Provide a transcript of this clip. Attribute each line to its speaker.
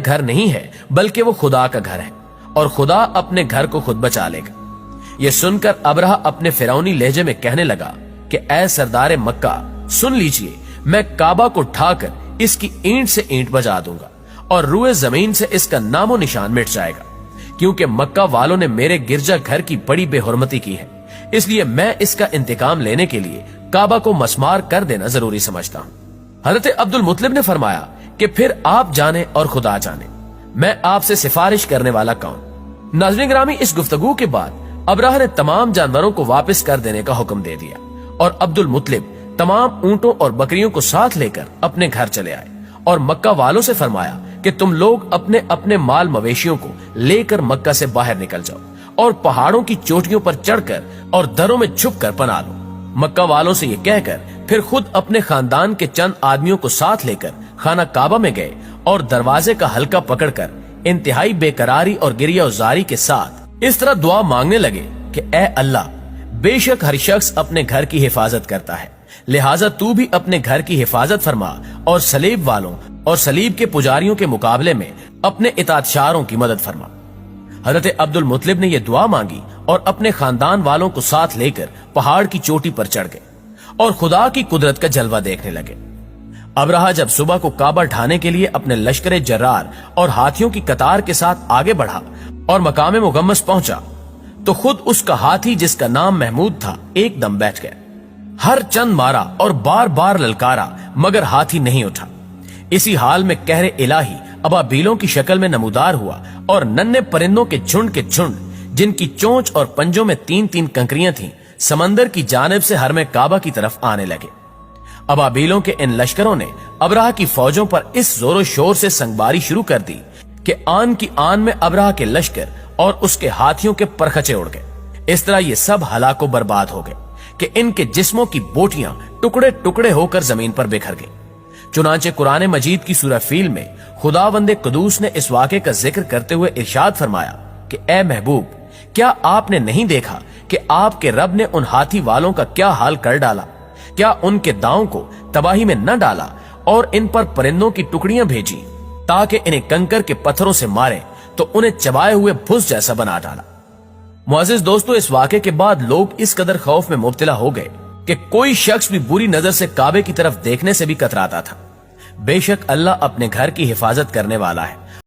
Speaker 1: گھر نہیں ہے بلکہ وہ خدا کا گھر ہے اور خدا اپنے گھر کو خود بچا لے گا۔ یہ سن کر ابرہہ اپنے فرعونی لہجے میں کہنے لگا کہ اے سردار مکہ، سن لیجئے، میں کعبہ کو ڈھا کر اس کی اینٹ سے اینٹ بجا دوں گا اور روئے زمین سے اس کا نام و نشان مٹ جائے گا، کیونکہ مکہ والوں نے میرے گرجا گھر کی بڑی بے حرمتی کی ہے، اس لیے میں اس کا انتقام لینے کے لیے کعبہ کو مسمار کر دینا ضروری سمجھتا ہوں۔ حضرت عبد المطلب نے فرمایا کہ پھر آپ جانے اور خدا جانے، میں آپ سے سفارش کرنے والا کون۔ ناظرین گرامی، اس گفتگو کے بعد ابرہہ نے تمام جانوروں کو واپس کر دینے کا حکم دے دیا اور عبد المطلب تمام اونٹوں اور بکریوں کو ساتھ لے کر اپنے گھر چلے آئے اور مکہ والوں سے فرمایا کہ تم لوگ اپنے اپنے مال مویشیوں کو لے کر مکہ سے باہر نکل جاؤ اور پہاڑوں کی چوٹیوں پر چڑھ کر اور دروں میں چھپ کر پناہ لو۔ مکہ والوں سے یہ کہہ کر پھر خود اپنے خاندان کے چند آدمیوں کو ساتھ لے کر خانہ کعبہ میں گئے اور دروازے کا حلقہ پکڑ کر انتہائی بے قراری اور گریہ وزاری کے ساتھ اس طرح دعا مانگنے لگے کہ اے اللہ، بے شک ہر شخص اپنے گھر کی حفاظت کرتا ہے، لہٰذا تو بھی اپنے گھر کی حفاظت فرما اور صلیب والوں اور صلیب کے پجاریوں کے مقابلے میں اپنے اطاعتشاروں کی مدد فرما۔ حضرت عبد المطلب نے یہ دعا مانگی اور اپنے خاندان والوں کو ساتھ لے کر پہاڑ کی چوٹی پر چڑھ گئے اور خدا کی قدرت کا جلوہ دیکھنے لگے۔ ابرہہ جب صبح کو کعبہ ڈھانے کے لیے اپنے لشکر جرار اور ہاتھیوں کی قطار کے ساتھ آگے بڑھا اور مقام مغمس پہنچا تو خود اس کا ہاتھی جس کا نام محمود تھا ایک دم بیٹھ گیا۔ ہر چند مارا اور بار بار للکارا مگر ہاتھی نہیں اٹھا۔ اسی حال میں قہر الہی ابابیلوں کی شکل میں نمودار ہوا اور ننھے پرندوں کے جھنڈ کے جھنڈ جن کی چونچ اور پنجوں میں تین تین کنکریاں تھیں سمندر کی جانب سے حرم کعبہ کی طرف آنے لگے۔ ابابیلوں کے ان لشکروں نے ابرہہ کی فوجوں پر اس زور و شور سے سنگباری شروع کر دی کہ آن کی آن میں ابرہہ کے لشکر اور اس کے ہاتھیوں کے پرخچے اڑ گئے۔ اس طرح یہ سب ہلاک و برباد ہو گئے کہ ان کے جسموں کی بوٹیاں ٹکڑے ٹکڑے ہو کر زمین پر بکھر گئی۔ چنانچہ قرآن مجید کی سورہ فیل میں خداوند قدوس نے اس واقعے کا ذکر کرتے ہوئے ارشاد فرمایا کہ اے محبوب، کیا آپ نے نہیں دیکھا کہ آپ کے رب نے ان ہاتھی والوں کا کیا حال کر ڈالا؟ کیا ان کے داؤں کو تباہی میں نہ ڈالا اور ان پر پرندوں کی ٹکڑیاں بھیجی تاکہ انہیں کنکر کے پتھروں سے مارے تو انہیں چبائے ہوئے بھس جیسا بنا ڈالا۔ معزز دوستو، اس واقعے کے بعد لوگ اس قدر خوف میں مبتلا ہو گئے کہ کوئی شخص بھی بری نظر سے کعبے کی طرف دیکھنے سے بھی کتراتا تھا۔ بے شک اللہ اپنے گھر کی حفاظت کرنے والا ہے۔